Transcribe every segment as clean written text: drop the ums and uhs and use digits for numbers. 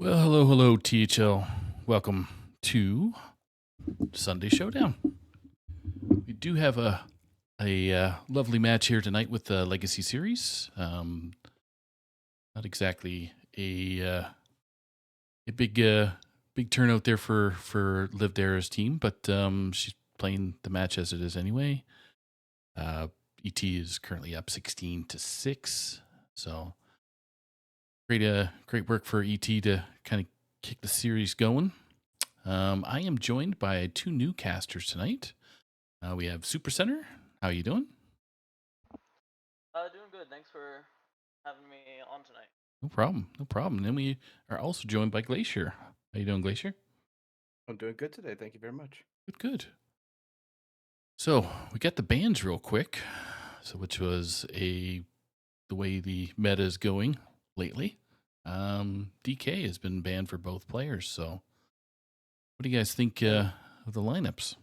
Well, hello, THL. Welcome to Sunday Showdown. We do have a lovely match here tonight with the Legacy Series. Not exactly a big turnout there for Liv Dara's team, but she's playing the match as it is anyway. ET is currently up 16-6, so great work for ET to kind of kick the series going. I am joined by two new casters tonight. We have Super Center. How you doing? Doing good. Thanks for having me on tonight. No problem. And then we are also joined by Glacier. How you doing, Glacier? I'm doing good today. Thank you very much. Good. So we got the bans real quick. So which was the way the meta is going lately. DK has been banned for both players. So what do you guys think of the lineups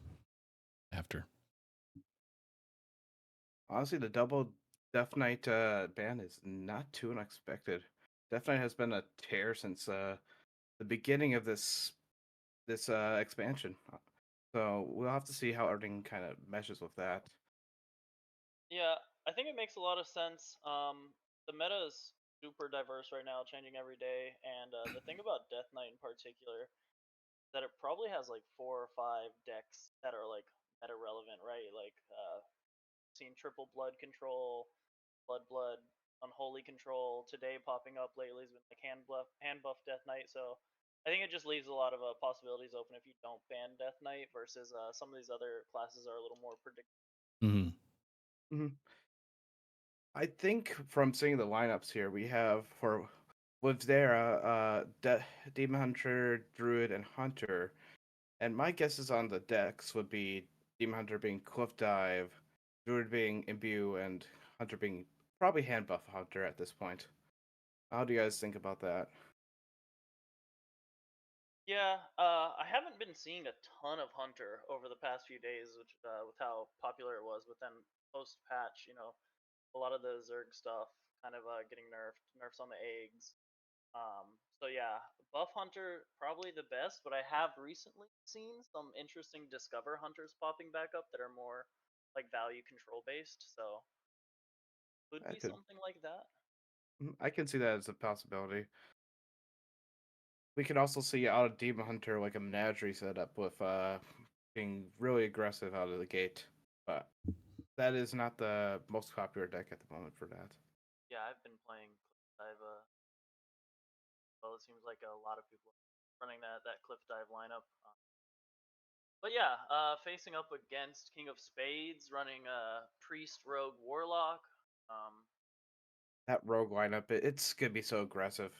after? Honestly, the double Death Knight ban is not too unexpected. Death Knight has been a tear since the beginning of this expansion. So we'll have to see how everything kind of meshes with that. Yeah, I think it makes a lot of sense. The meta is super diverse right now, changing every day. And the thing about Death Knight in particular is that it probably has like 4 or 5 decks that are like meta relevant, right? Like seen triple blood control, blood, unholy control. Today popping up lately has been like hand buff Death Knight. So I think it just leaves a lot of possibilities open if you don't ban Death Knight versus some of these other classes are a little more predictable. Mm-hmm. Mm-hmm. I think from seeing the lineups here, we have for with Zera, Demon Hunter, Druid, and Hunter. And my guesses on the decks would be Demon Hunter being Cliff Dive, Druid being Imbue, and Hunter being probably Hand Buff Hunter at this point. How do you guys think about that? Yeah, I haven't been seeing a ton of Hunter over the past few days, which with how popular it was. But then post patch, a lot of the Zerg stuff kind of getting nerfs on the eggs. So yeah, Buff Hunter probably the best, but I have recently seen some interesting Discover Hunters popping back up that are more like value control based. So could I be could, something like that. I can see that as a possibility. We could also see out of Demon Hunter like a menagerie setup with being really aggressive out of the gate, but that is not the most popular deck at the moment for that. Yeah, I've been playing Cliff Dive. Well, it seems like a lot of people are running that Cliff Dive lineup. But yeah, facing up against King of Spades, running Priest, Rogue, Warlock. Um, That Rogue lineup, it's gonna be so aggressive.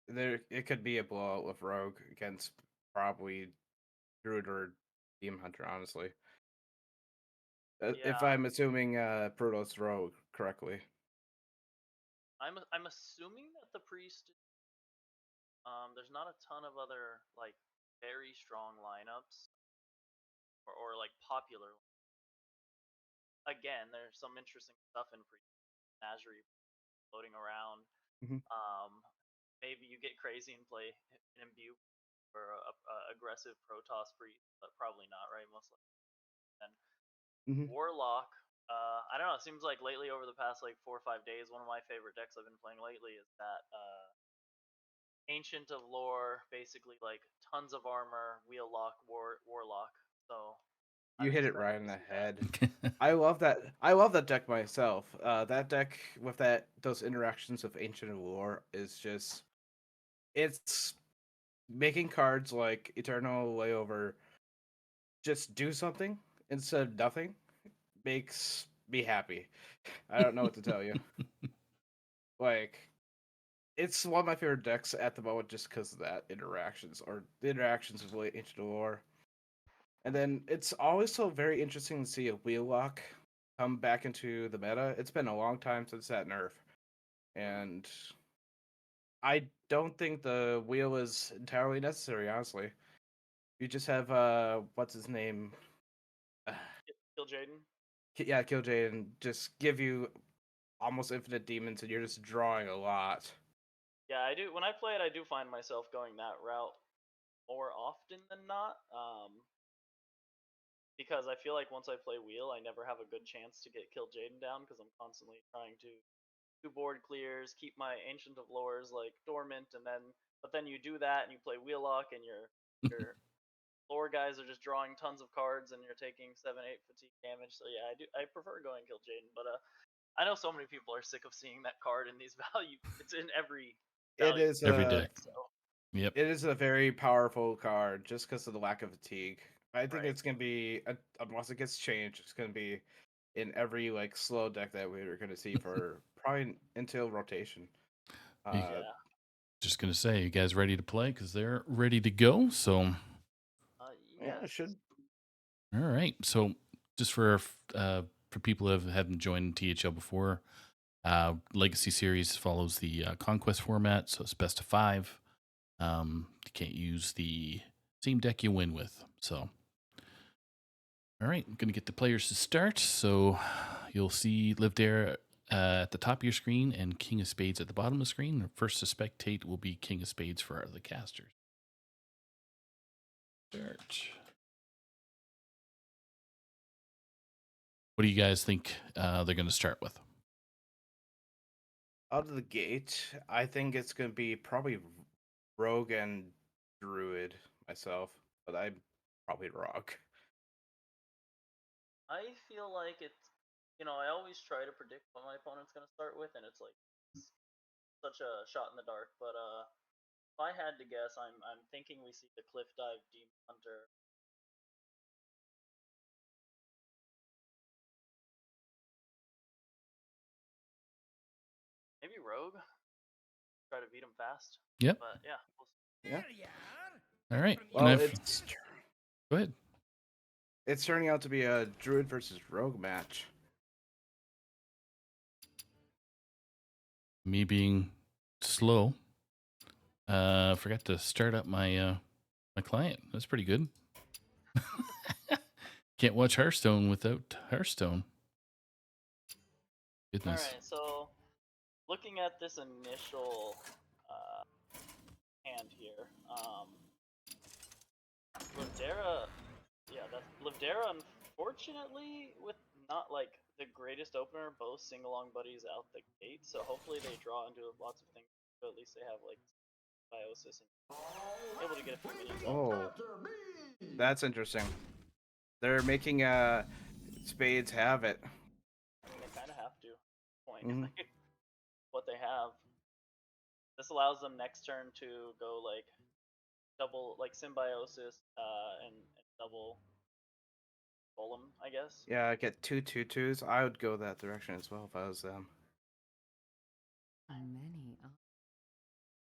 It could be a blowout with Rogue against probably Druid or Demon Hunter. Honestly, if yeah, I'm assuming Protoss Rogue correctly. I'm assuming that the Priest. There's not a ton of other like very strong lineups or like popular. Again, there's some interesting stuff in Priest Menagerie floating around. Mm-hmm. Um, maybe you get crazy and play an Imbue or a aggressive Protoss Priest, but probably not, right? Most likely. Then Mm-hmm. Warlock. I don't know. It seems like lately, over the past like 4 or 5 days, one of my favorite decks I've been playing lately is that Ancient of Lore, basically like tons of armor, wheel lock, warlock. So You I'm hit it right expecting in to the see that. head. I love that. I love that deck myself. That deck with those interactions with Ancient Allure is just it's making cards like Eternal Layover just do something instead of nothing makes me happy. I don't know what to tell you. Like it's one of my favorite decks at the moment just because of that interactions or the interactions with Ancient Allure. And then it's always so very interesting to see a wheel lock come back into the meta. It's been a long time since that nerf, Mhm. and I don't think the wheel is entirely necessary. Honestly, you just have what's his name? Kill Jaden. Yeah, Kill and just give you almost infinite demons, and you're just drawing a lot. Yeah, I do. When I play it, I do find myself going that route more often than not. Because I feel like once I play wheel, I never have a good chance to get Kill Jaden down because I'm constantly trying to do board clears, keep my Ancient of Lores like dormant, and then but then you do that and you play wheel lock and your lore guys are just drawing tons of cards and you're taking 7-8 fatigue damage. So yeah, I prefer going Kill Jaden, but I know so many people are sick of seeing that card in these value. It's in every It value is Every a deck. set, so Yep. it is a very powerful card just because of the lack of fatigue. I think right. it's gonna be unless it gets changed, it's gonna be in every like slow deck that we're gonna see for probably until rotation. Hey, Uh, Yeah. just gonna say, you guys ready to play? Because they're ready to go. So, yeah, it Yes. should. all right. So, just for people who haven't joined THL before, Legacy Series follows the Conquest format, so it's best of 5. You can't use the same deck you win with. So, all right, I'm gonna get the players to start. So, you'll see Live Dare at the top of your screen and King of Spades at the bottom of the screen. The first to spectate will be King of Spades for the casters. Start. What do you guys think they're going to start with? Out of the gate, I think it's gonna be probably Rogue and Druid myself, but I'm probably Rogue. I feel like it's I always try to predict what my opponent's gonna start with, and it's like such a shot in the dark. But if I had to guess, I'm thinking we see the Cliff Dive Demon Hunter. Maybe Rogue. Try to beat him fast. Yep. But yeah, Yeah. All right. And Well, I've go ahead. it's turning out to be a Druid versus Rogue match. Me being slow, forgot to start up my my client. That's pretty good. Can't watch Hearthstone without Hearthstone. all Goodness. right. So looking at this initial uh, hand here, Lavdera, yeah, that's Lavdera. Unfortunately, with not like the greatest opener, both sing-along buddies out the gate. So hopefully they draw into lots of things. But at least they have like biosis and able to get a few minions out. Oh, that's interesting. They're making Spades have it. I mean, they kind of have to. Point Hmm. what they have. This allows them next turn to go like double like symbiosis and double golem, I guess. Yeah, get 2/2/2s. I would go that direction as well if I was them. Many.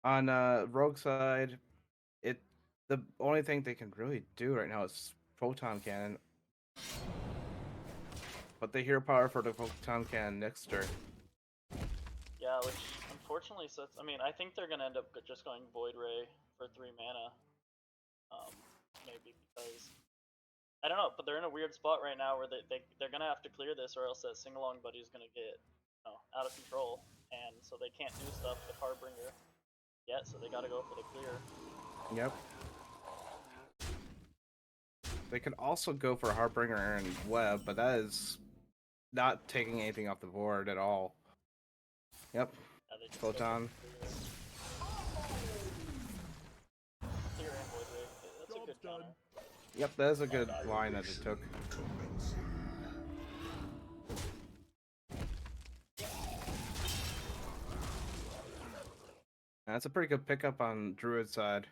On Rogue side, it the only thing they can really do right now is Photon Cannon, but the hero power for the Photon Cannon next turn. Yeah, which unfortunately sets. I mean, I think they're gonna end up just going Void Ray for 3 mana. Maybe because I don't know, but they're in a weird spot right now where they're gonna have to clear this, or else that sing along buddy's gonna get out of control, and so they can't do stuff with Harbinger yet. So they got to go for the clear. Yep. They could also go for Harbinger and Web, but that is not taking anything off the board at all. Yep. Yeah, they just go for Photon. the clear. Clear and Void Ray. That's a good counter. Yep, that is a good line that it took. That's a pretty good pickup on Druid's side.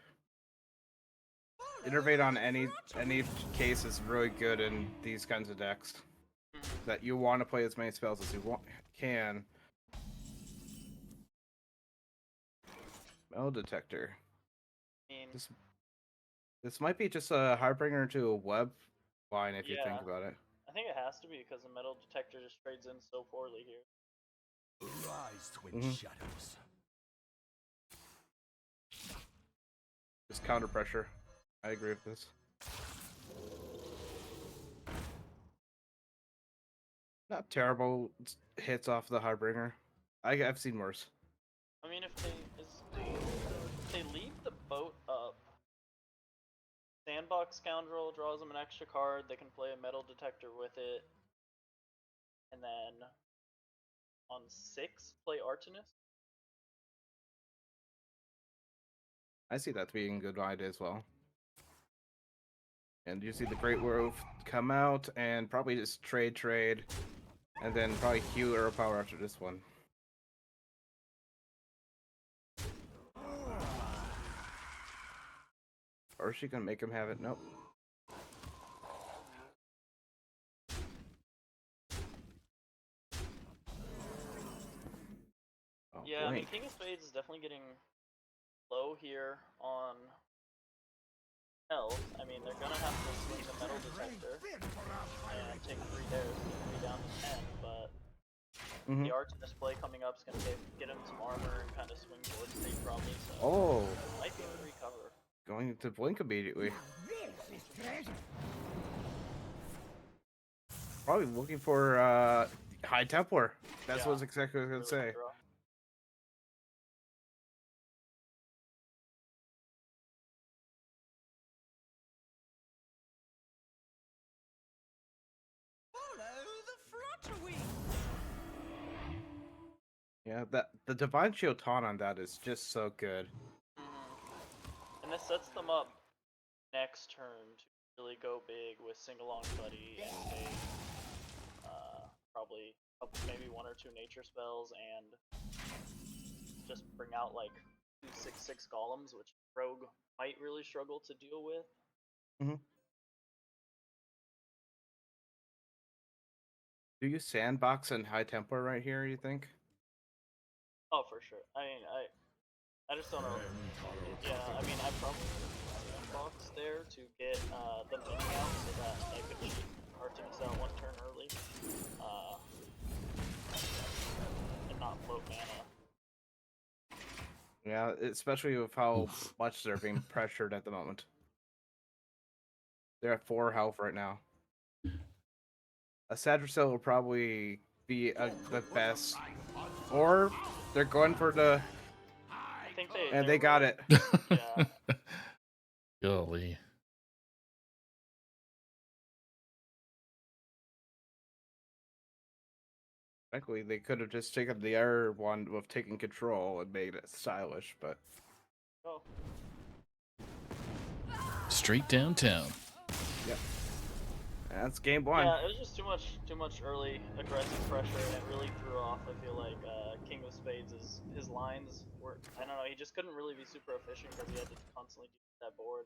Innervate on any case is really good in these kinds of decks. That you want to play as many spells as you can. Metal detector. I mean, This might be just a Harbinger to a web line if you yeah, think about it. I think it has to be because the metal detector just trades in so poorly here. Rise, twin shadows. Just counter pressure. I agree with this. Not terrible hits off the Harbinger. I've seen worse. I mean, if they leave the boat up, Sandbox Scoundrel draws them an extra card. They can play a metal detector with it, and then on 6 play Artemis. I see that being a good idea as well. And you see the Great Wolf come out and probably just trade, and then probably heal Arrow Power after this one. Or is she gonna make him have it? Nope. Oh, Yeah, I mean, blink. King of Spades is definitely getting low here on health. I mean, they're gonna have to swing the metal detector and take 3 dares to get 3 down to 10, but the Artemis play coming up is gonna get him some armor and kind of swing towards 3 probably, so Oh, might be able to recover. going to blink immediately. Probably looking for High Templar. That's Yeah, what exactly I was gonna really good say. draw. Yeah, that the Divine Shield taunt on that is just so good. And this sets them up next turn to really go big with Sing-Along Buddy and Spade. Probably maybe 1 or 2 nature spells and just bring out like 2/6/6 golems, which Rogue might really struggle to deal with. Do you sandbox and High Templar right here? You think? Oh, for sure. I mean, I just don't know. Yeah, I mean, I probably sandbox there to get the mini out so that I could cheat Artemis out 1 turn early, and not float mana. Yeah, especially with how much they're being pressured at the moment. They're at 4 health right now. A Sadrasil will probably be the best, or they're going for the. I think And they got really, it. Yeah. Golly. Frankly, they could have just taken the other one with taking control and made it stylish, but. Oh. Straight downtown. Yep. That's game 1. Yeah, it was just too much early aggressive pressure, and it really threw off. I feel like King of Spades his lines were, I don't know, he just couldn't really be super efficient because he had to constantly do that board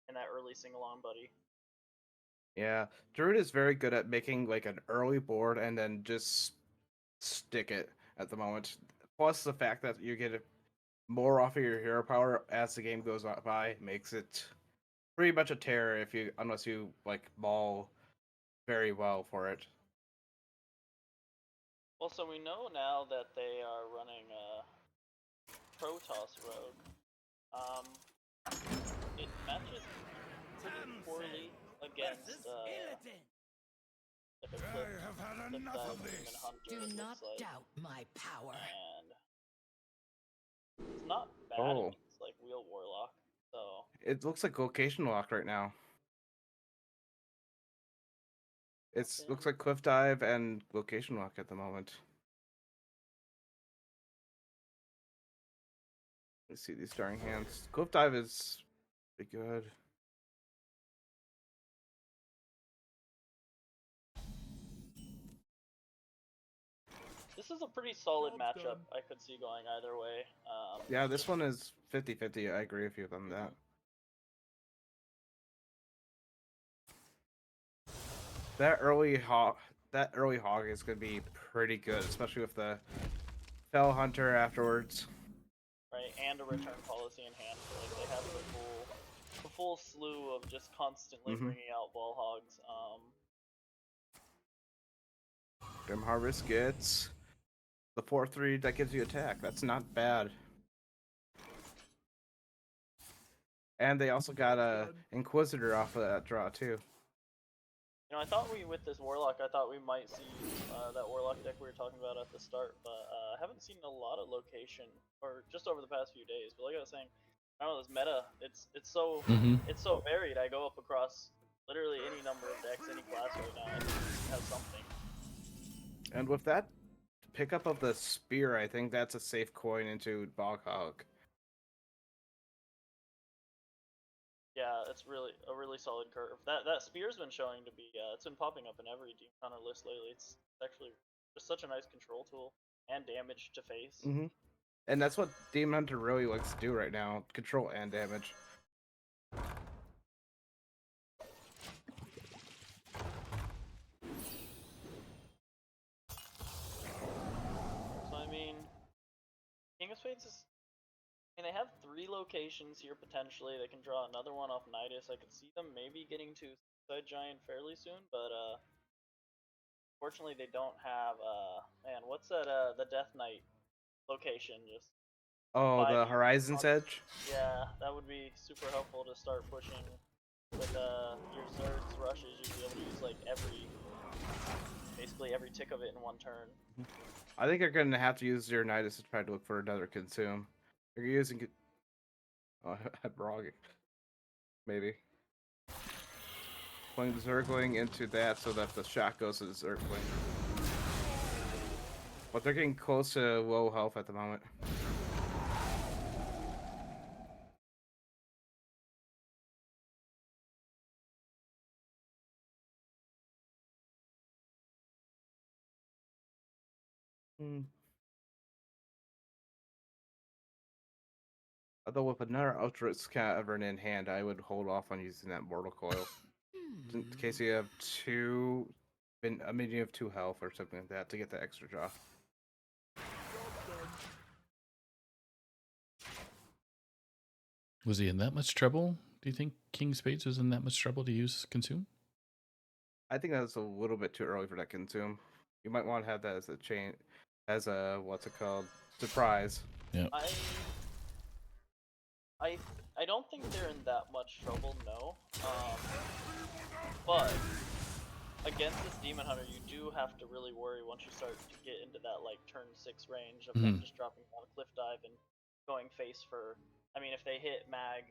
and that early Sing-Along Buddy. Yeah, Druid is very good at making like an early board and then just stick it at the moment. Plus the fact that you get more off of your hero power as the game goes by makes it pretty much a terror if you unless you like maul very well for it. Well, so we know now that they are running Protoss Rogue. It matches pretty poorly against like a Cliff Dive Demon Hunter. Do It not looks like, doubt my power. and it's not bad Oh. against like Wheel Warlock. So It looks like location lock right now. It okay. looks like cliff dive and location lock at the moment. Let's see these starting hands. Cliff dive is pretty good. This is a pretty solid matchup. I could see going either way. Yeah, this one is 50-50. I agree with you on that. That early hog is gonna be pretty good, especially with the Fell Hunter afterwards. Right, and a return policy in hand, so like they have the full slew of just constantly bringing out ball hogs. Grim Harvest gets the 4/3 that gives you attack. That's not bad. And they also got a Inquisitor off of that draw too. You know, I thought with this Warlock, I thought we might see that Warlock deck we were talking about at the start, but I haven't seen a lot of location, or just over the past few days. But like I was saying, I don't know, this meta, it's so it's so varied. I go up across literally any number of decks, any class right now, and it has something. And with that pickup of the spear, I think that's a safe coin into Boghog. Yeah, it's really a really solid curve. That spear's been showing to be it's been popping up in every Demon Hunter list lately. It's actually just such a nice control tool and damage to face. And that's what Demon Hunter really likes to do right now: control and damage. So I mean, King of Spades is. I mean, they have 3 locations here potentially. They can draw another one off Nidus. I could see them maybe getting to Suicide Giant fairly soon, but fortunately they don't have man, what's that the Death Knight location just Oh, the 5 Horizon's Edge? Yeah, that would be super helpful to start pushing with your Zerg's rushes. You'd be able to use like basically every tick of it in one turn. I think you're gonna have to use your Nidus to try to look for another consume. You're using oh, wrong. Maybe. Playing the Zergling into that so that the shot goes to the Zergling. But they're getting close to low health at the moment. Although with another Ultra's Cavern in hand, I would hold off on using that Mortal Coil. In case you have a minion of 2 health or something like that to get the extra draw. Was he in that much trouble? Do you think King Spades was in that much trouble to use Consume? I think that's a little bit too early for that consume. You might want to have that as a what's it called, surprise. Yeah. I don't think they're in that much trouble, no. But against this Demon Hunter, you do have to really worry once you start to get into that like turn 6 range of them just dropping down a cliff dive and going face for. I mean, if they hit Mag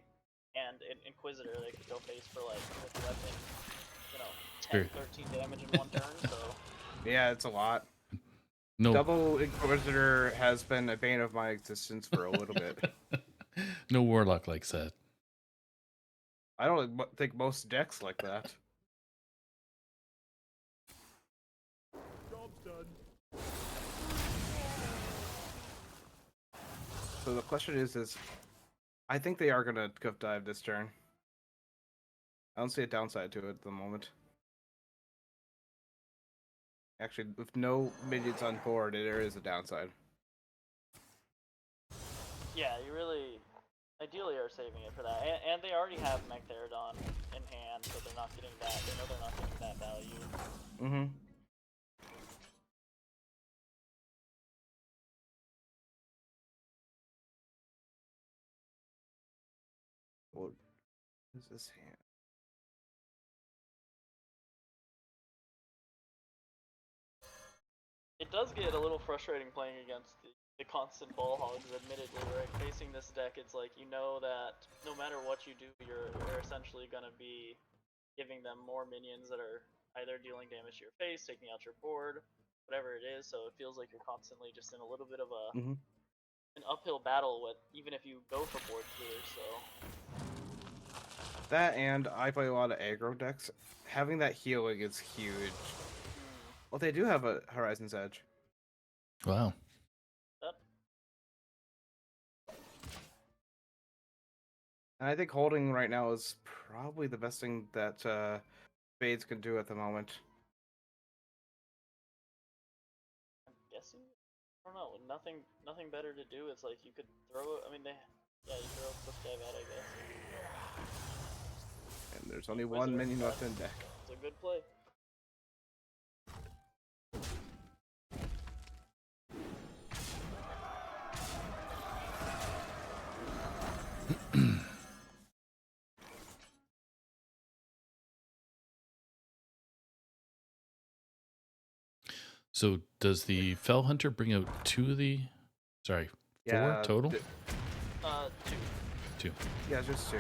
and Inquisitor, they could go face for like with weapon, 10, 13 damage in one turn. So yeah, it's a lot. No. Double Inquisitor has been a bane of my existence for a little bit. No Warlock likes that. I don't think most decks like that. Job's done. So the question is I think they are gonna cliff dive this turn. I don't see a downside to it at the moment. Actually, with no minions on board, there is a downside. yeah, you really ideally are saving it for that, and they already have Magtheridon in hand, so they're not getting that. They know they're not getting that value. What is this hand? It does get a little frustrating playing against the constant ball hogs, admittedly, right? Facing this deck, it's like you know that no matter what you do, you're essentially going to be giving them more minions that are either dealing damage to your face, taking out your board, whatever it is, so it feels like you're constantly just in a little bit of an uphill battle with even if you go for board clear, so. That and I play a lot of aggro decks. Having that healing is huge. Well, they do have a Horizon's Edge. Wow. That And I think holding right now is probably the best thing that Spades can do at the moment. I'm guessing. I don't know. Nothing better to do. It's like you could throw. I mean, yeah, you throw a quick dive out, I guess. And there's only one Inquisitor, minion left in deck. It's a good play. So does the Fell Hunter bring out four Yeah, total? Two. Two. Yeah, just two.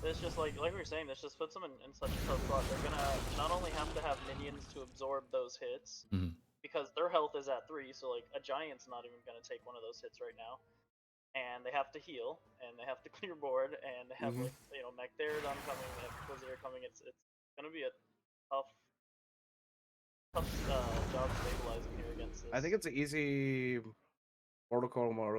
It's just like we were saying. This just puts them in such a tough spot. They're gonna not only have to have minions to absorb those hits, Mhm. because their health is at 3, so like a giant's not even gonna take one of those hits right now. And they have to heal, and they have to clear board, and they have like Mech Therodon coming, they have Inquisitor coming. It's gonna be a tough job stabilizing here against this. I think it's an easy Mortal Coil. I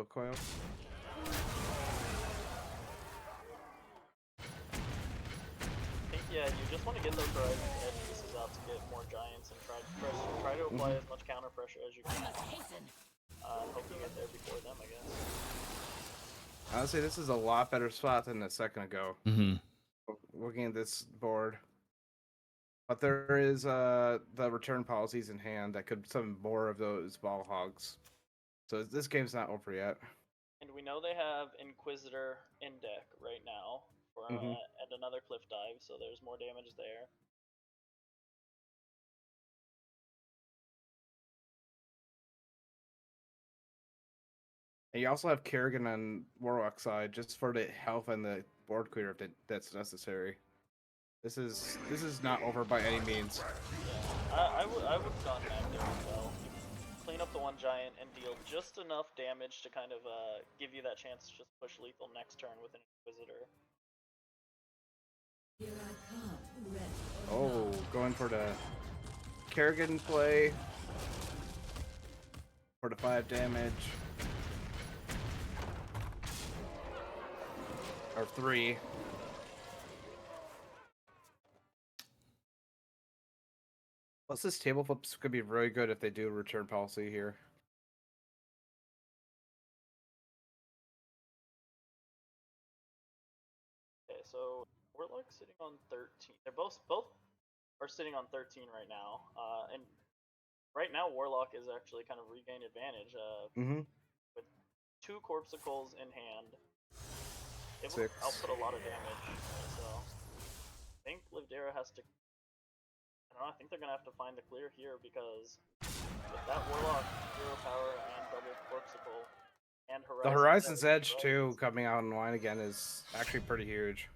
think, yeah, you just want to get those Horizon Edge pieces out to get more giants and try to apply as much counter pressure as you can. Hope you get there before them, I guess. Honestly, this is a lot better spot than a second ago. Mm-hmm. Looking at this board. But there is the return policies in hand that could summon more of those ball hogs. So this game's not over yet. And we know they have Inquisitor in deck right now for and another Cliff Dive, so there's more damage there. And you also have Kerrigan on Warlock side just for the health and the board clear if that's necessary. This is not over by any means. Yeah, I would have gone back there as well. Clean up the one giant and deal just enough damage to kind of give you that chance to just push lethal next turn with an Inquisitor. Oh, going for the Kerrigan play for the 5 damage. Or 3. Plus, this table flips could be really good if they do a return policy here. Okay, so Warlock's sitting on 13. They're both are sitting on 13 right now. And right now Warlock is actually kind of regained advantage. With 2 Corpsicles in hand, able to 6. output a lot of damage. So I think Livdera has to. I don't know. I think they're gonna have to find the clear here because with that Warlock 0 power and double Corpsicle and The Horizon Horizon's Edge too coming out online again is actually pretty huge.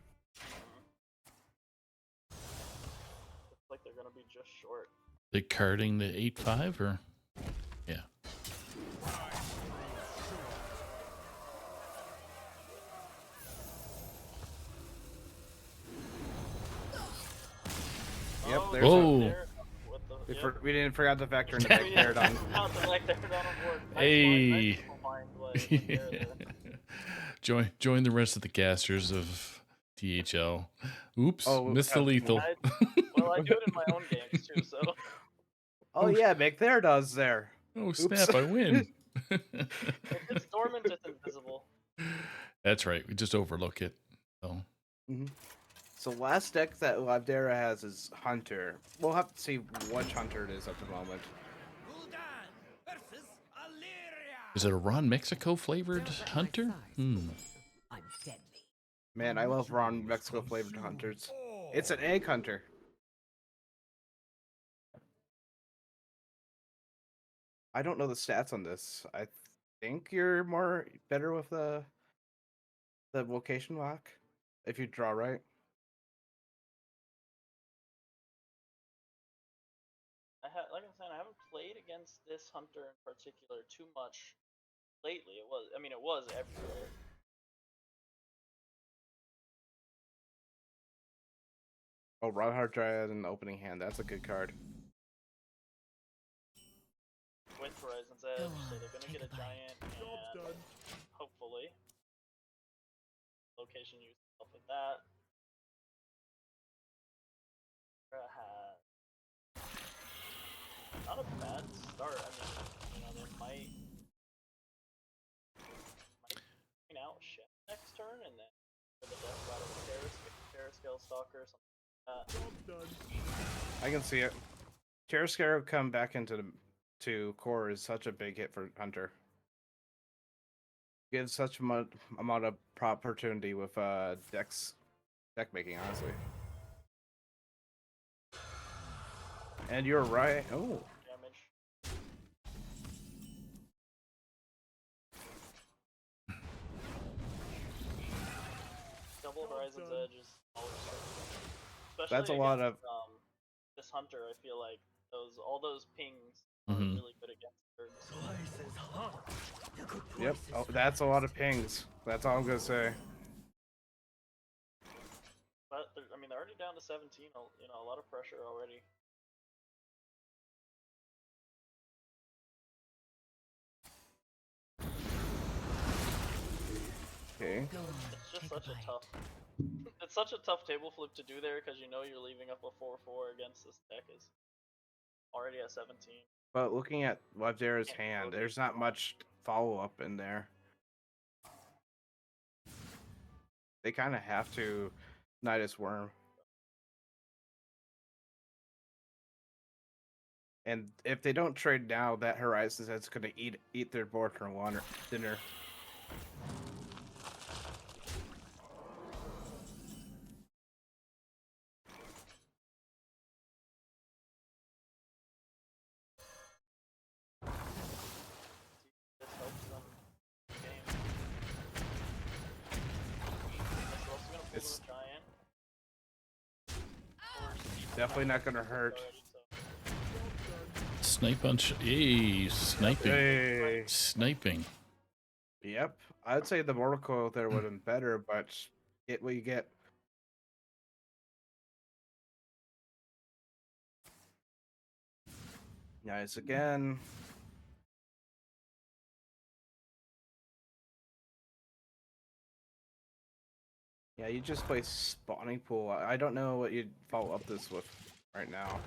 Looks like they're gonna be just short. They carding the 8-5 or yeah. Yep, Oh, there's Whoa. we didn't forget to factor in the Mech Therodon. Hey. Join the rest of the casters of THL. Oops, Oh, missed the lethal. Well, I do it in my own games too, so. Oh yeah, Mech Therodon's there. Oh Oops. snap! I win. If it's dormant, it's invisible. That's right. We just overlook it. Oh. So last deck that Livdera has is Hunter. We'll have to see which Hunter it is at the moment. Is it a Ron Mexico flavored hunter? I'm deadly. Man, I love Ron Mexico flavored hunters. It's an egg hunter. I don't know the stats on this. I think you're better with the location lock if you draw right. Like I'm saying, I haven't played against this hunter in particular too much lately. It was everywhere. Oh, Rodheart Dryad in the opening hand. That's a good card. Horizon's Edge, so on, they're gonna take get a a giant Job's and done. hopefully location use help with that. Has not a bad start. I mean, you know, they might point out shit next turn and then for the death out of the Terrascale Stalker, something like that. Job's done. I can see it. Terrascaro come back into the core is such a big hit for Hunter. Gives such amount of opportunity with deck making, honestly. And you're right. Oh, Damage. Double Horizon's done. Edge is always tricky. Especially that's a lot against, of. this Hunter, I feel like all those pings are Mhm. really good against birds. Twice as hot. Yep. Oh, that's a lot of pings. That's all I'm gonna say. But I mean, they're already down to 17. You know, a lot of pressure already. Okay. Go on, It's just take such a a bite. tough. It's such a tough table flip to do there because you know you're leaving up a 4/4 against this deck is already at 17. But looking at Webzera's Can't hand, rotate there's too not much. much follow up in there. They kind of have to Nidus Worm. And if they don't trade now, that Horizon's Edge going to eat their board for dinner. This helps them game. They're also gonna pull It's them a giant. definitely not going to hurt. Already, so. Snipe on. Hey, sniping. Hey. Sniping. Yep. I'd say the Mortal Coil there would have been better, but get what you get. Nice again. Yeah, you just play Spawning Pool. I don't know what you'd follow up this with right now.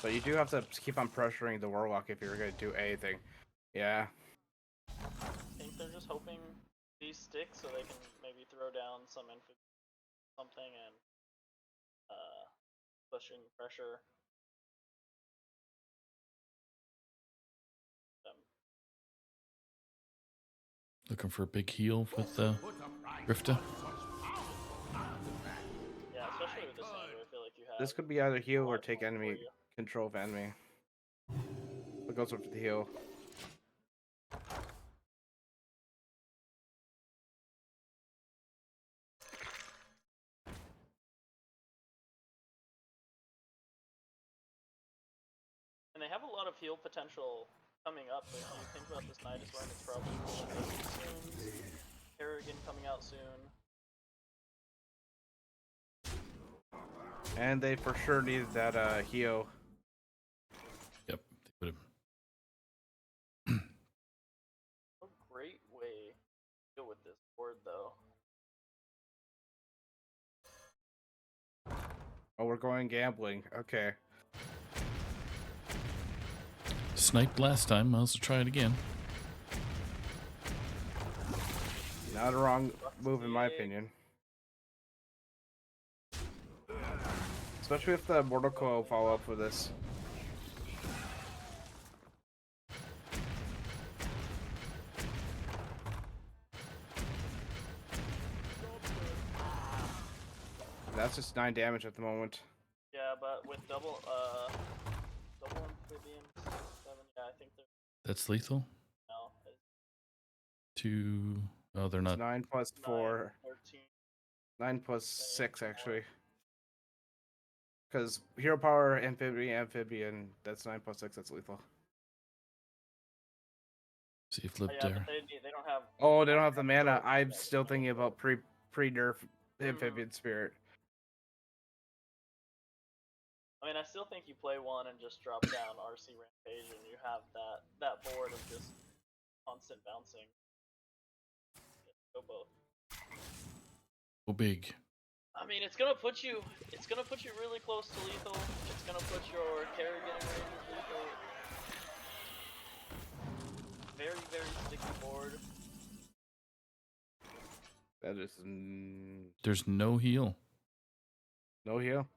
But you do have to keep on pressuring the Warlock if you're going to do anything. Yeah. I think they're just hoping these stick so they can maybe throw down some something and push in pressure. Looking for a big heal with the Rifta. Yeah, especially with this hand where I feel like you have This could be either heal a or lot take going for enemy you. control of enemy. What goes with the heal? And they have a lot of heal potential coming up. If you think about this Nidus Worm, it's probably soon. Kerrigan coming out soon. And they for sure needed that heal. Yep. They would have. A great way to deal with this board, though. Oh, we're going gambling. Okay. Sniped last time. I'll also try it again. Not a wrong move in my opinion. Especially if the Mortal Coil follow up with this. That's just 9 damage at the moment. Yeah, but with double amphibians, 7, yeah, I think they're That's lethal. now. Oh, they're It's not. 9 plus 9, 4. 13. 9 plus 6, actually. Because Hero Power, Amphibian, that's 9 plus 6, that's lethal. See if Lip Yeah, there. but they don't have. Oh, they don't have the mana. control. I'm Yeah, still no thinking control. about pre-nerf Amphibian Spirit. I mean, I still think you play one and just drop down RC Rampage, and you have that board of just constant bouncing. Go both. Go big. I mean, it's gonna put you really close to lethal. It's gonna put your Kerrigan in range of lethal. Very, very sticky board. That is There's no heal. no heal.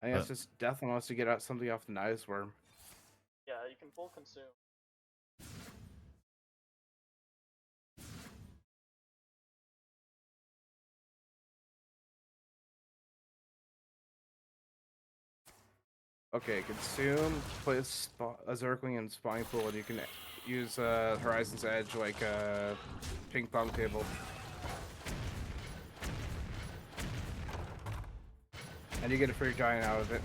I think that's just Death wants to get out something off the Knives Worm. Yeah, you can full consume. Okay, consume, place a Zergling in spawning pool, and you can use Horizon's Edge like a ping pong table. And you get a free giant out of it.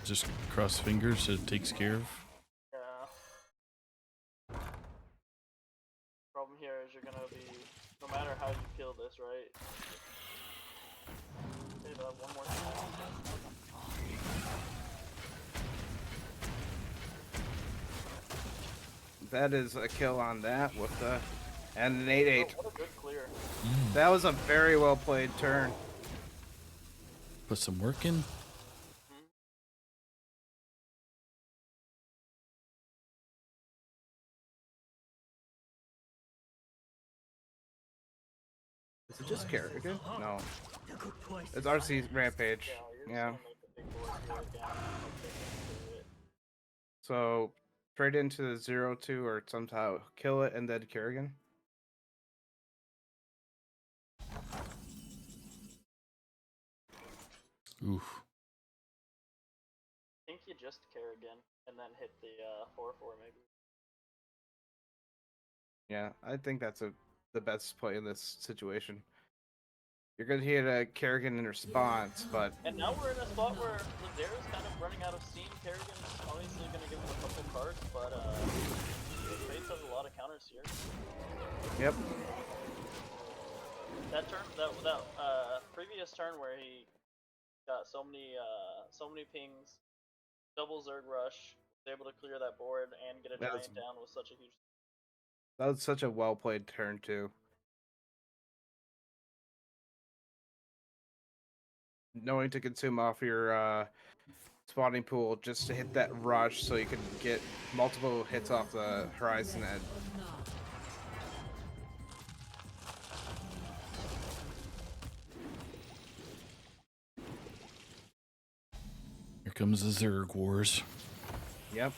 Just cross fingers, it takes care of. Yeah. Problem here is you're gonna be, no matter how you kill this, right? Okay, they'll have one more time. That is a kill on that with the and an 8-8. Oh, what a good clear. That was a very well played turn. Put some work in. Is it just Kerrigan? No. It's RC Rampage. Yeah. So trade into the 0-2 or somehow kill it and then Kerrigan. Oof. I think you just Kerrigan and then hit the 4-4 maybe. Yeah, I think that's the best play in this situation. You're gonna hit a Kerrigan in response, but And now we're in a spot where Ladera's kind of running out of steam. Kerrigan's obviously gonna give him a couple cards, but Fates has a lot of counters here. yep. That turn, that previous turn where he got so many pings, double Zerg rush, was able to clear that board and get a giant down was such a huge. That was such a well played turn too. Knowing to consume off your spawning pool just to hit that rush so you can get multiple hits off the Horizon Edge. Here comes the Zerg Wars. Yep.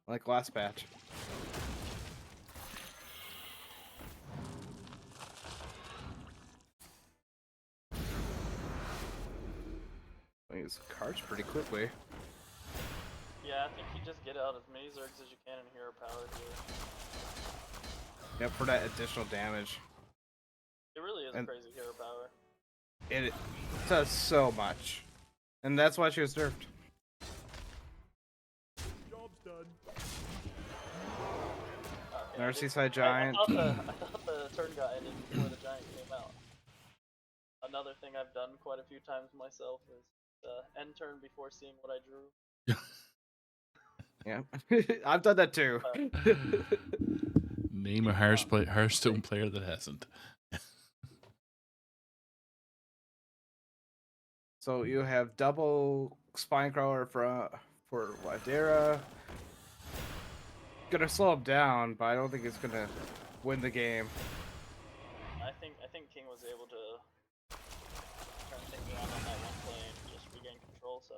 Like last patch. Use cards pretty quickly. Yeah, I think you just get out as many Zergs as you can in hero power here. Yep, for that additional damage. It really is a crazy hero power. It does so much. And that's why she was nerfed. Job's done. Narcy Side Giant. I thought the turn got ended before the giant came out. Another thing I've done quite a few times myself is end turn before seeing what I drew. Yeah, I've done that too. Name a Hearthstone player that hasn't. So you have double Spinecrawler for Ladera. Gonna slow him down, but I don't think it's gonna win the game. I think King was able to turn things around on that one play and just regain control. So.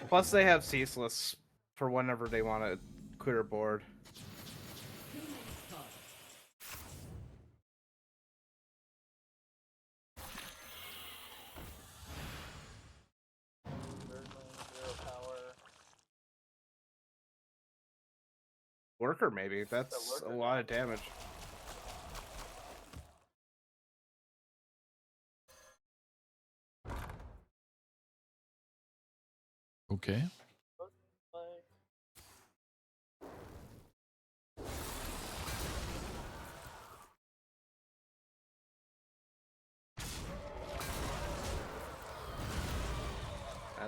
Plus, they have Ceaseless for whenever they want to clear a board. Worker, maybe. That's a lot of damage. Okay.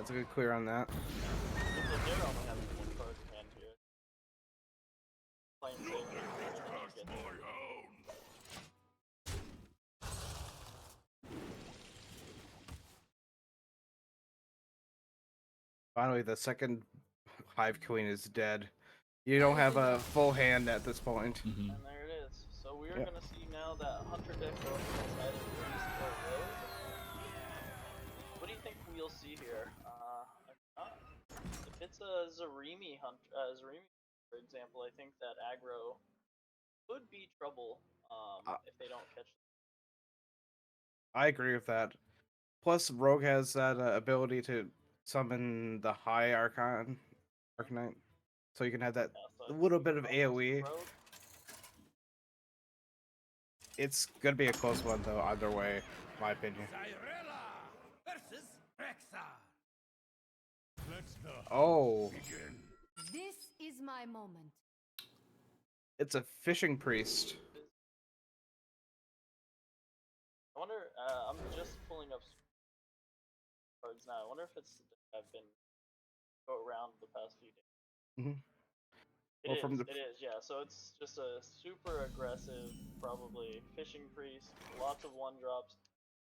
That's a good clear on that. So they're only having one card in hand here. Playing safe. Get there. Finally, the second Hive Queen is dead. You don't have a full hand at this point. Mm-hmm. And there it is. So we are Yep. gonna see now that Hunter deck goes against either Priest or Rogue. What do you think we'll see here? If it's a Zarimi Zarimi, for example, I think that aggro could be trouble if they don't catch. I agree with that. Plus, Rogue has that ability to summon the high Arcanite, so you can have that So a I little think bit of probably AoE. Rogue. It's gonna be a close one though, either way, my opinion. Cyrilla versus Rexar. Let the Oh, begin. This is my moment. it's a fishing priest. I wonder. I'm just pulling up cards now. I wonder if it's have been go around the past few days. Mhm. It Well, is. from the It is. Yeah. So it's just a super aggressive, probably fishing priest. Lots of one drops.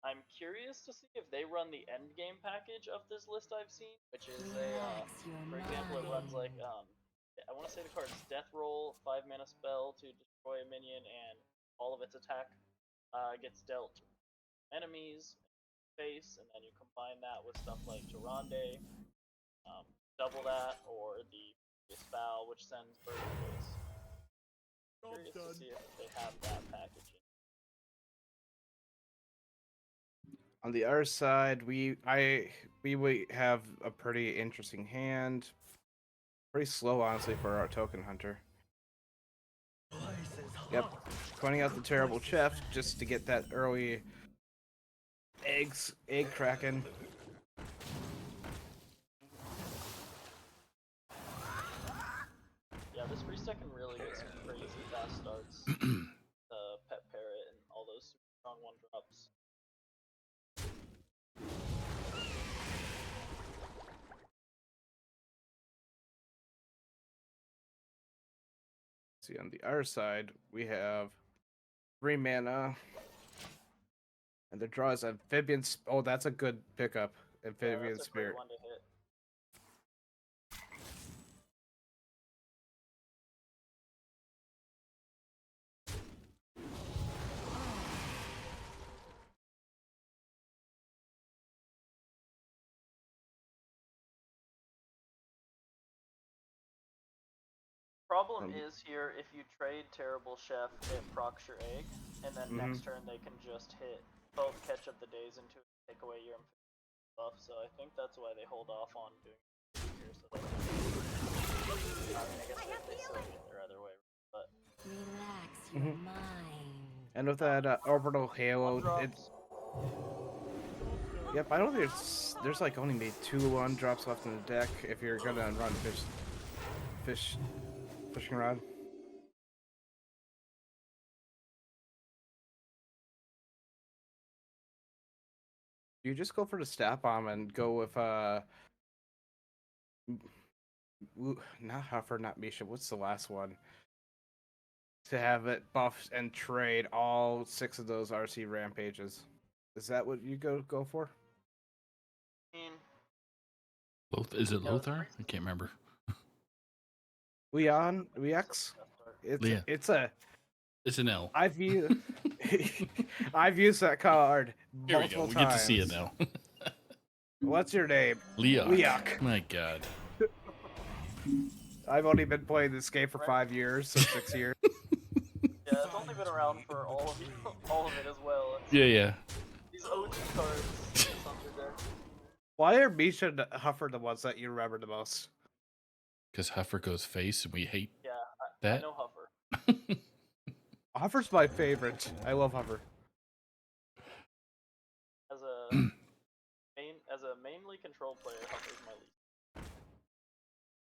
I'm curious to see if they run the end game package of this list I've seen, which is Relax your for example, it runs like mind. I want to say the card's Death Roll, 5 mana spell to destroy a minion, and all of its attack gets dealt enemies face, and then you combine that with stuff like Tyrande, double that, or the Foul, which sends Bird Face. Curious to see if they have that packaging. on the other side, we have a pretty interesting hand. Pretty slow, honestly, for our token hunter. Yep, pointing out the terrible chef just to get that early egg cracking. Yeah, this reset can really get some crazy fast starts. Pet Parrot and all those super strong one drops. See, on the other side, we have 3 mana. And the draw is Amphibian. Oh, that's a good pickup. Yeah, Amphibian that's a great Spirit. one to hit. Problem is here, if you trade Terrible Chef, it procs your egg, and then next turn they can just hit both Catch Up the Days into it, take away your buff. So I think that's why they hold off on doing it here. So they I mean, I guess they still get their other way, but Relax your mind. And with that orbital halo, one it's yep. I know there's like only maybe 2 1-drops left in the deck if you're gonna run fishing rod. You just go for the stat bomb and go with not Huffer, not Misha. What's the last one? To have it buffed and trade all 6 of those RC rampages. Is that what you go for? I mean, Is it Yeah, Lothar? I can't remember. Leon, so Lex? Leon. It's a It's an L. I've used I've used that card Here we go. multiple We times. get to see it now. What's your name? Leok. Leok. My God. I've only been playing this game for 5 years, so 6 years. Yeah, it's only been around for all of all of it as well. Yeah. These OG cards, it's under there. Why are Misha and Huffer the ones that you remember the most? Because Huffer goes face, and we hate Yeah, I that. know Huffer. Huffer's my favorite. I love Huffer. As a mainly control player, Huffer's my least.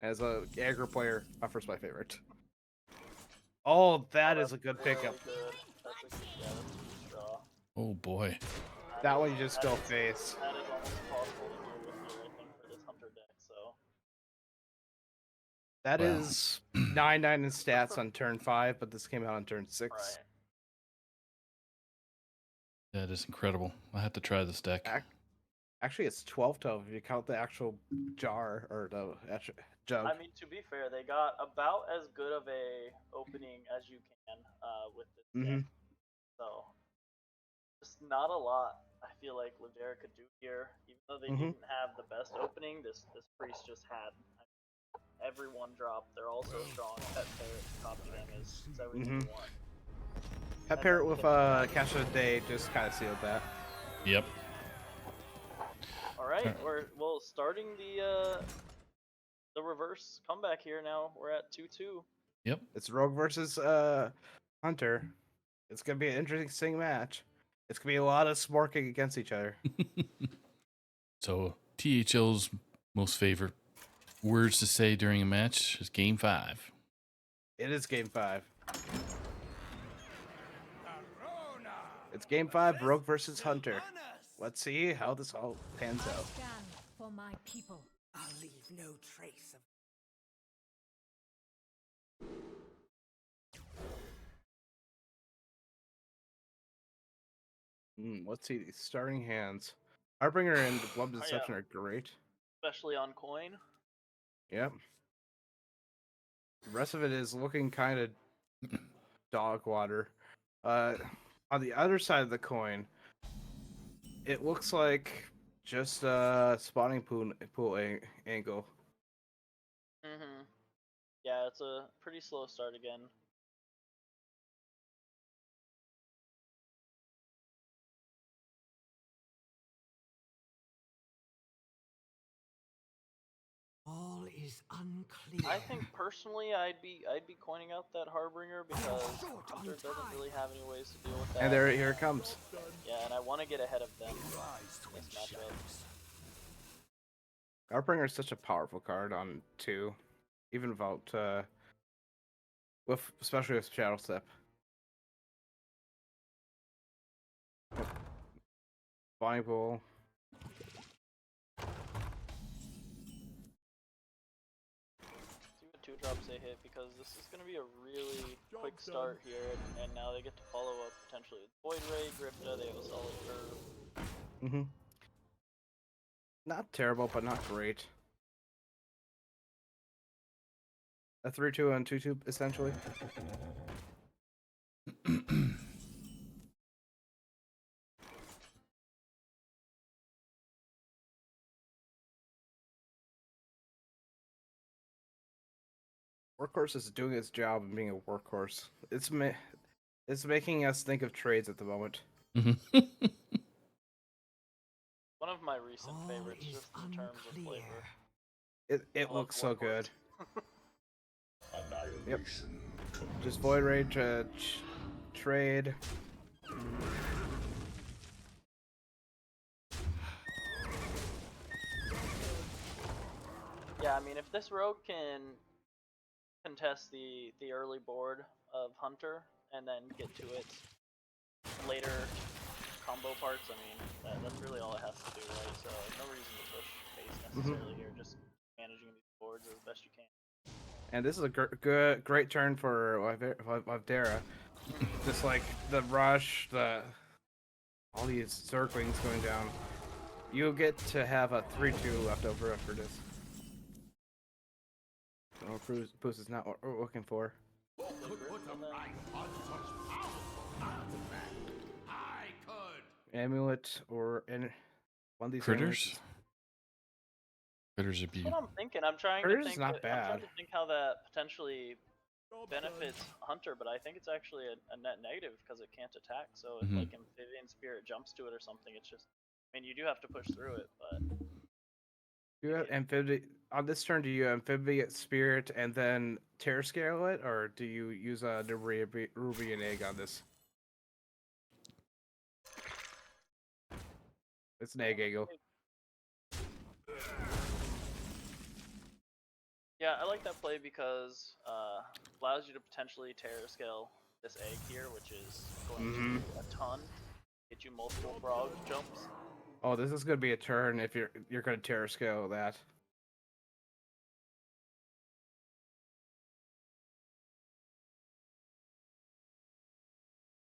As a aggro player, Huffer's my favorite. Oh, that is a good Really pickup. good. That's a good draw. Oh boy. That one you just go face. That is almost impossible to do with here, I think, for That Wow. is 9/9 in stats on turn 5, but this came out on turn 6. Right. That is incredible. I have to try this deck. Actually, it's 12/12 if you count the actual jar or the actual jug. I mean, to be fair, they got about as good of a opening as you can with this deck. So, just not a lot. I feel like Ladera could do here, even though they didn't have the best opening. This priest just had every one drop. They're all so strong. Pet Parrot copy them is everything you want. Pet And Parrot then with Cash of the Day just kind of sealed that. Yep. All right, we're starting the reverse comeback here now. We're at 2-2. Yep. It's Rogue versus Hunter. It's gonna be an interesting match. It's gonna be a lot of smorking against each other. So THL's most favorite words to say during a match is Game 5. It is Game 5. Arona. It's Game 5, Rogue versus Hunter. Let's see how this all pans I out. stand for my people. I'll leave no trace of. Let's see these starting hands. Harbinger and Blood Oh, Deception yeah. are great. Especially on coin. Yep. The rest of it is looking kind of dog water. On the other side of the coin, it looks like just a spawning pool angle. Mm-hmm. Yeah, it's a pretty slow start again. All is unclear. I think personally, I'd be coining out that Harbinger because Hunter doesn't really have any ways to deal with that. And here it comes. Yeah, and I want to get ahead of them in this matchup. Harbinger is such a powerful card on 2, even without especially with Shadow Step. Spawning pool. See what 2-drops they hit because this is going to be a really quick start here, and now they get to follow up potentially with Void Ray, Grifta. They have a solid curve. Not terrible, but not great. A 3/2 and 2/2 essentially. Workhorse is doing its job and being a workhorse. It's making us think of trades at the moment. One of my recent All favorites, is just in terms of unclear. flavor. It I love looks so Workhorse. good. Yep. Just Void Rage trade. Yeah, I mean, if this rogue can contest the early board of Hunter and then get to its later combo parts, I mean, that's really all it has to do, right? So no reason to push base necessarily here, just managing these boards as best you can. And this is a great turn for Lavdera. Just like the rush, all these circlings going down. You get to have a 3/2 left over after this. Oh, Bruce is not what we're looking for. Amulet or one of these Critters? Critters are That's beautiful. what I'm thinking. I'm trying Critters to is think. not I'm bad. trying to think how that potentially benefits Hunter, but I think it's actually a net negative because it can't attack. So if like Amphibian Spirit jumps to it or something, it's just. I mean, you do have to push through it, but. You have amphibian on this turn. Do you amphibian spirit and then tear scale it, or do you use the ruby and egg on this? It's an egg eagle. Yeah, I like that play because allows you to potentially terror scale this egg here, which is going to do a ton, get you multiple frog jumps. Oh, this is gonna be a turn if you're gonna terror scale that.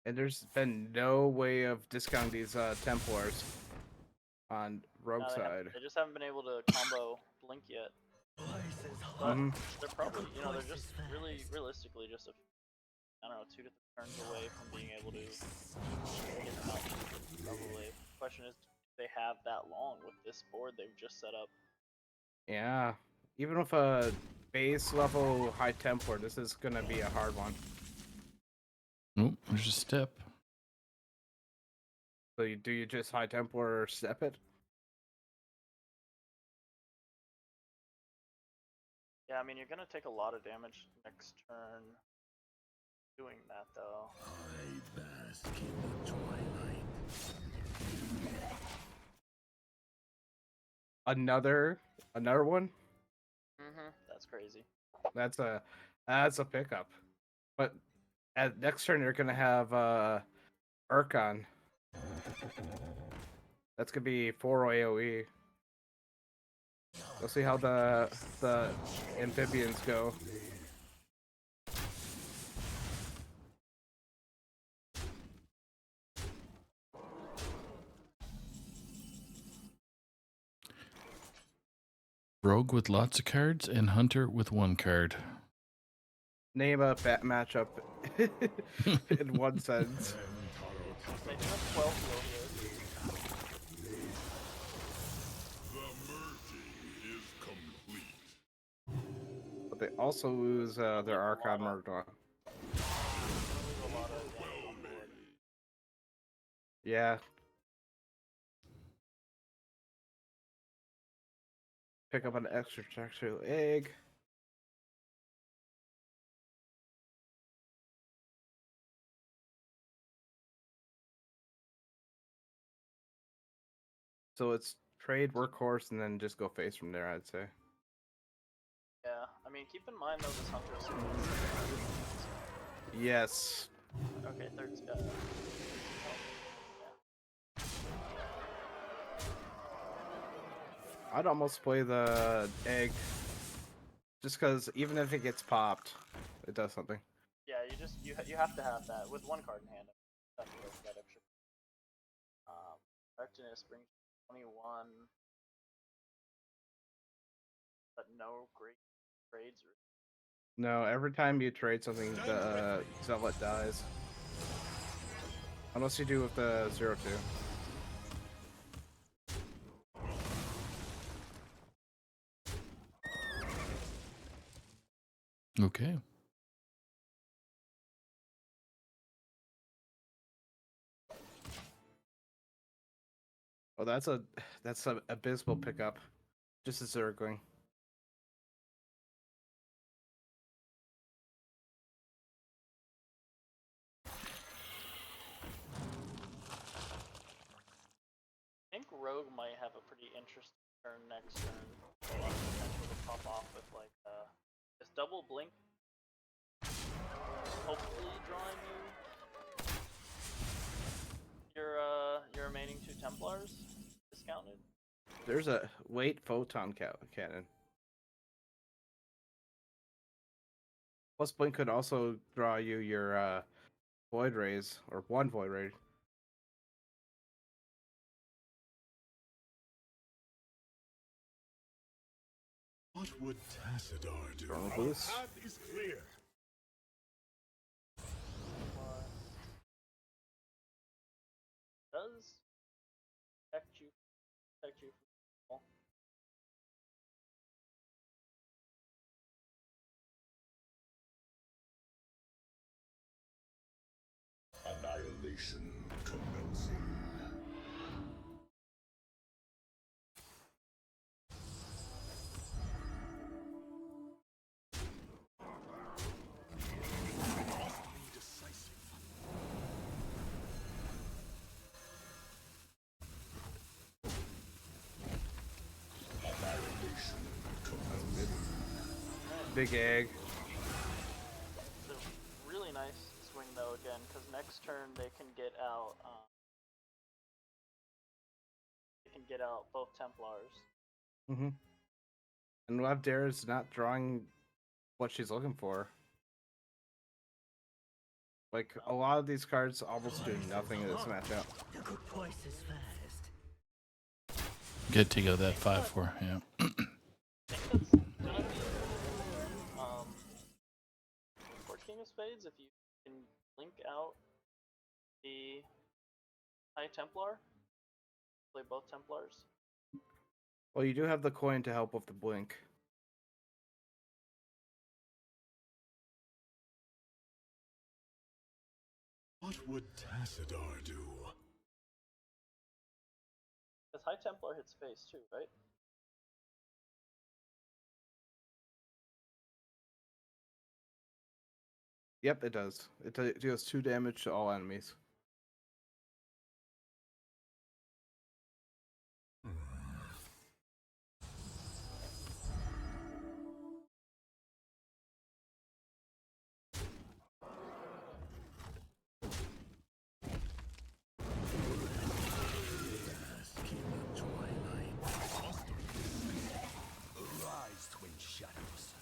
And there's been no way of discounting these Templars on Rogue side. They just haven't been able to combo Blink yet. But they're probably, they're just really realistically just I don't know, 2 to 3 turns away from being able to get them out. Probably. Question is, do they have that long with this board they've just set up? Yeah, even with a base level high Templar, this is gonna be a hard one. Oh, there's a step. So do you just high Templar or step it? Yeah, I mean, you're gonna take a lot of damage next turn doing that, though. I bask in the twilight. Another one? That's crazy. That's a pickup. But at next turn you're gonna have Urkon. That's gonna be 4 AoE. We'll see how the amphibians go. Rogue with lots of cards and Hunter with 1 card. Name a bat matchup in one sentence. They do have 12 heal here. The merging is complete. But they also lose their Archon Murglaw. Lose a lot of damage on board. Yeah. Pick up an extraterrestrial egg. So it's trade workhorse and then just go face from there, I'd say. Yeah, I mean, keep in mind though, this Hunter is Yes. okay, third. I'd almost play the egg. Just because even if it gets popped, it does something. Yeah, you have to have that with 1 card in hand. You have to go for that extra. Effectiveness brings 21, but no great trades. No, every time you trade something, the Zealot dies. Unless you do with the 0-2. Okay. Oh, that's a abysmal pickup. Just a Zergling. I think Rogue might have a pretty interesting turn next turn. A lot of potential to pop off with like this double blink. Hopefully drawing you your remaining 2 Templars discounted. There's a late photon cannon. Plus, Blink could also draw you your Void Rays, or 1 Void Ray. What would Tassadar do? Strong Our boost. path is clear. Does protect you from Annihilation commencing. Indecisive. Annihilation commencing. Big egg. It's a really nice swing though again, because next turn they can get out. They can get out both Templars. Mm-hmm. And Lavdera's not drawing what she's looking for. Like a lot of these cards almost do nothing in this matchup. To go twice as fast. Good to go that 5-4. Yeah. I think that's gonna be for King of Spades if you can link out the High Templar, play both Templars. Well, you do have the coin to help with the blink. What would Tassadar do? Because High Templar hits face too, right? Yep, it does. It deals 2 damage to all enemies. Arise, twin shadows.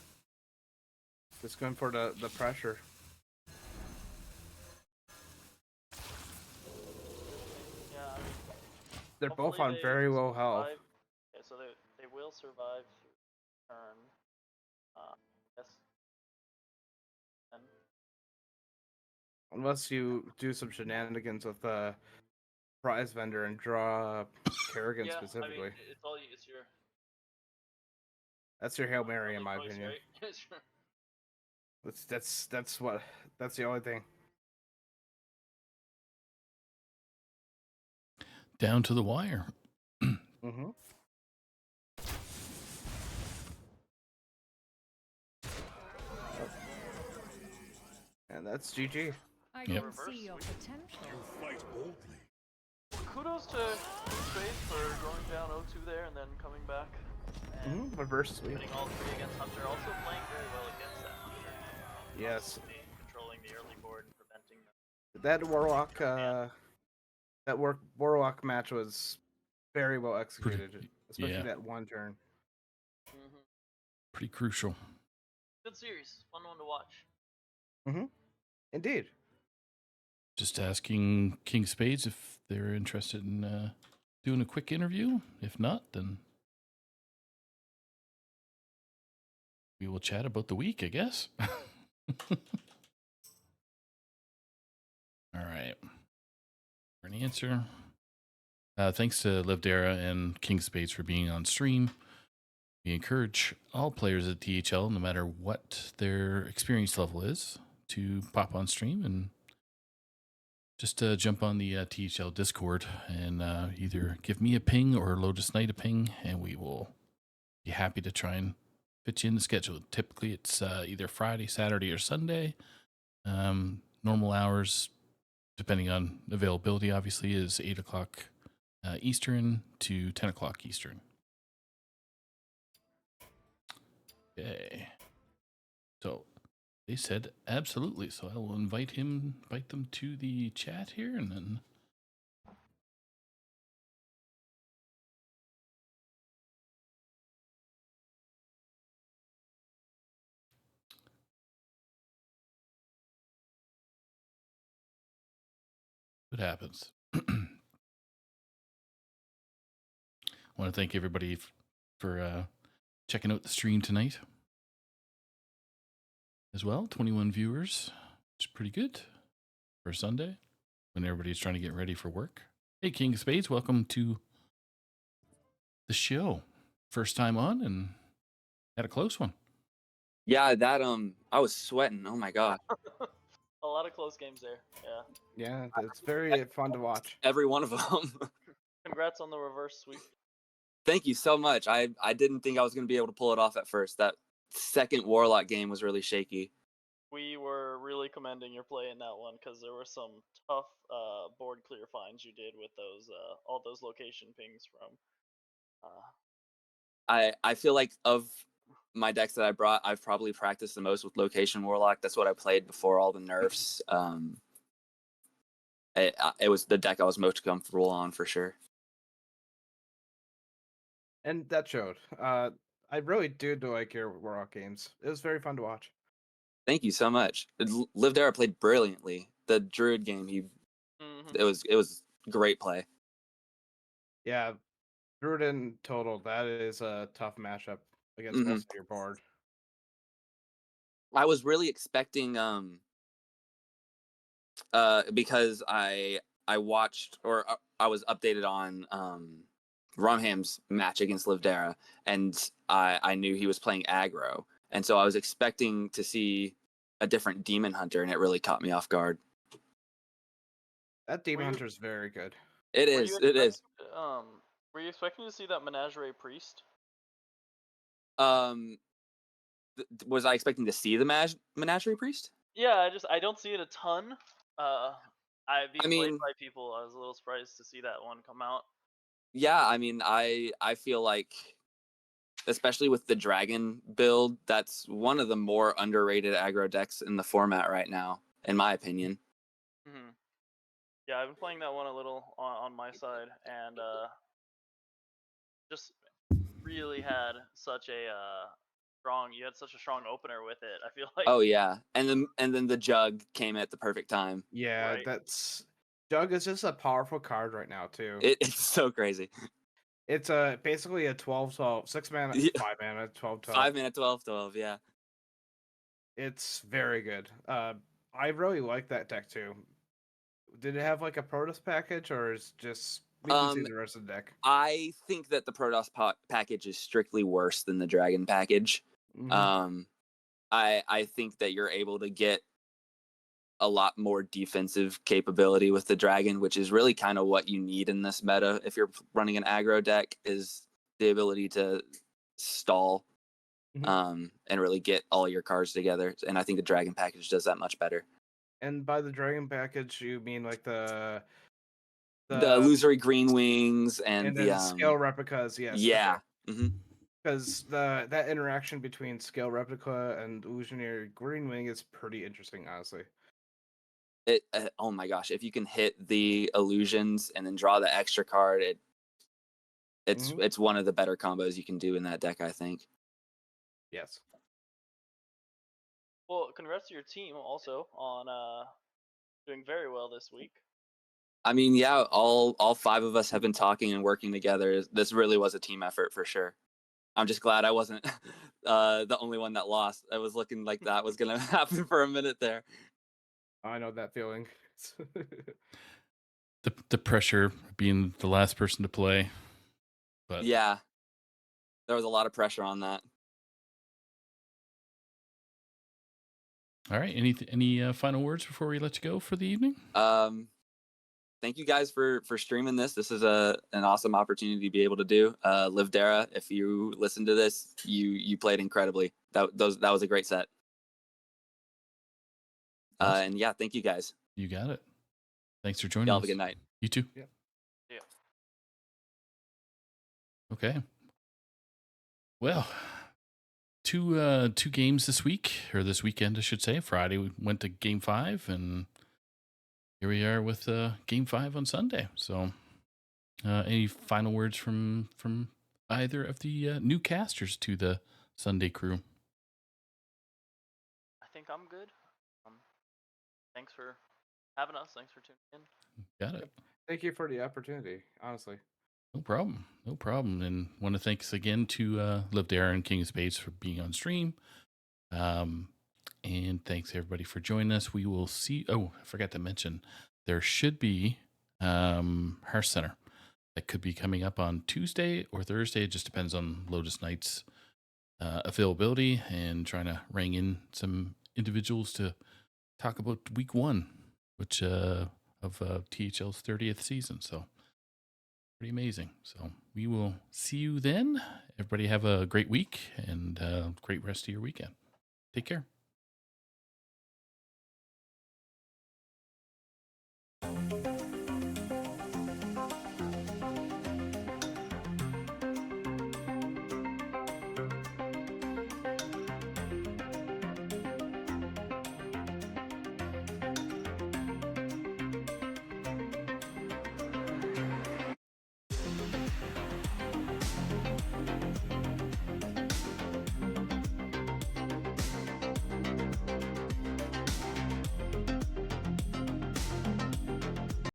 Just going for the pressure. Yeah, I mean, They're both hopefully on they very low health. survive. Okay, so they will survive through turn. Yes. And Unless you do some shenanigans with the prize vendor and draw Kerrigan yeah, I mean, specifically. it's your That's your Hail Mary, in only my choice, opinion. right? That's the only thing. Down to the wire. Mm-hmm. And that's GG. I Yep. can see your potential. You fight boldly. Kudos to Spade for going down 0-2 there and then coming back and Reverse sweep. winning all 3 against Hunter. Also playing very well against that Hunter. Yes. Constantly controlling the early board and preventing them. That Warlock match was very well executed, especially yeah. that one turn. Mm-hmm. Pretty crucial. Good series, fun one to watch. Indeed. Just asking King Spades if they're interested in doing a quick interview. If not, then we will chat about the week, I guess. All right. For an answer. Thanks to Livdera and King Spades for being on stream. We encourage all players at THL, no matter what their experience level is, to pop on stream and just jump on the THL Discord and either give me a ping or Lotus Knight a ping, and we will be happy to try and fit you in the schedule. Typically, it's either Friday, Saturday, or Sunday. Normal hours, depending on availability, obviously, is 8 o'clock Eastern to 10 o'clock Eastern. Okay. So they said absolutely. So I will invite them to the chat here, and then what happens. I want to thank everybody for checking out the stream tonight as well. 21 viewers, which is pretty good for Sunday when everybody's trying to get ready for work. Hey, King of Spades, welcome to the show. First time on and had a close one. Yeah, that I was sweating. Oh my god. A lot of close games there. Yeah. Yeah, it's very fun to watch. Every one of them. Congrats on the reverse sweep. Thank you so much. I didn't think I was going to be able to pull it off at first. That second Warlock game was really shaky. We were really commending your play in that one because there were some tough board clear finds you did with those all those location pings from. I feel like of my decks that I brought, I've probably practiced the most with Location Warlock. That's what I played before all the nerfs. It was the deck I was most comfortable on for sure. And that showed. I really do like your Warlock games. It was very fun to watch. Thank you so much. Live there, I played brilliantly. the Druid game, Mhm. it was great play. Yeah, Druid in total, that is a tough matchup against Mhm. most of your board. I was really expecting because I watched or I was updated on Rumham's match against Livdera, and I knew he was playing aggro, and so I was expecting to see a different Demon Hunter, and it really caught me off guard. That Demon Were you Hunter is very good. It were is, you it is. were you expecting to see that Menagerie Priest? Um, was I expecting to see the Menagerie Priest? Yeah, I don't see it a ton. Uh, I being played mean, by people, I was a little surprised to see that one come out. yeah, I mean, I feel like, especially with the dragon build, that's one of the more underrated aggro decks in the format right now, in my opinion. Hmm. Yeah, I've been playing that one a little on my side, and just really had such a strong. You had such a strong opener with it. I feel like Oh yeah, and then the jug came at the perfect time. Yeah, right. that's Jug is just a powerful card right now too. It's so crazy. It's basically a 12/12, 6 mana, Yeah, 5 mana, 12/12. 5 minute 12/12. Yeah. It's very good. I really like that deck too. Did it have like a Protoss package, or is just we can see Um, the rest of the deck? I think that the Protoss package is strictly worse than the Dragon package. Mm-hmm. Um, I think that you're able to get a lot more defensive capability with the Dragon, which is really kind of what you need in this meta if you're running an aggro deck, is the ability to stall and really get all your cards together. And I think the Dragon package does that much better. And by the Dragon package, you mean like The the illusory green wings and and the then scale replicas, yes, okay. yeah. Hmm. Because that interaction between scale replica and illusionary green wing is pretty interesting, honestly. It oh my gosh, if you can hit the illusions and then draw the extra card, Mm-hmm. it's one of the better combos you can do in that deck, I think. Yes. Well, congrats to your team also on doing very well this week. I mean, yeah, all five of us have been talking and working together. This really was a team effort for sure. I'm just glad I wasn't the only one that lost. It was looking like that was gonna happen for a minute there. I know that feeling. The pressure being the last person to play, but Yeah, there was a lot of pressure on that. all right. Any final words before we let you go for the evening? Thank you guys for streaming this. This is an awesome opportunity to be able to do. Livdera, if you listen to this, you played incredibly. That was a great set. Awesome. And yeah, thank you guys. You got it. Thanks for joining Y'all us. have a good night. You too. Yeah. Yeah. Okay. Well, two games this week, or this weekend, I should say. Friday we went to Game 5, and here we are with Game 5 on Sunday. So, any final words from either of the new casters to the Sunday crew? I think I'm good. Thanks for having us. Thanks for tuning in. Got it. Thank you for the opportunity, honestly. No problem. No problem. And want to thanks again to Liv Dare and King of Spades for being on stream. And thanks everybody for joining us. We will see. Oh, I forgot to mention there should be Hearth Center that could be coming up on Tuesday or Thursday. It just depends on Lotus Knight's availability and trying to ring in some individuals to talk about week 1, which of THL's 30th season. So pretty amazing. So we will see you then. Everybody have a great week and great rest of your weekend. Take care.